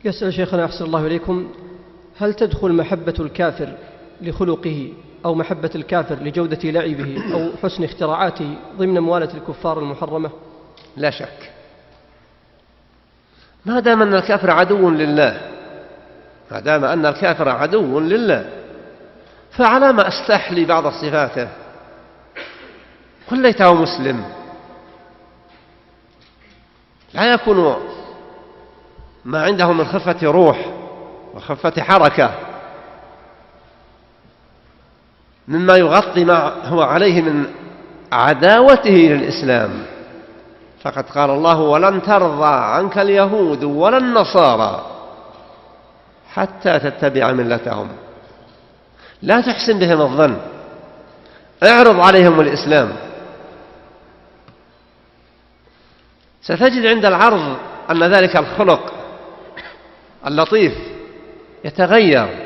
يسأل شيخنا أحسن الله إليكم: هل تدخل محبة الكافر لخلقه أو محبة الكافر لجودة لعبه أو حسن اختراعاته ضمن موالة الكفار المحرمة؟ لا شك، ما دام أن الكافر عدو لله، ما دام أن الكافر عدو لله، فعلى ما أستحلي بعض صفاته؟ قل ليته مسلم، لا يكون ما عنده من خفة روح وخفة حركة مما يغطي ما هو عليه من عداوته للإسلام. فقد قال الله: ولن ترضى عنك اليهود ولا النصارى حتى تتبع ملتهم. لا تحسن بهم الظن، اعرض عليهم الإسلام. ستجد عند العرض أن ذلك الخلق اللطيف يتغير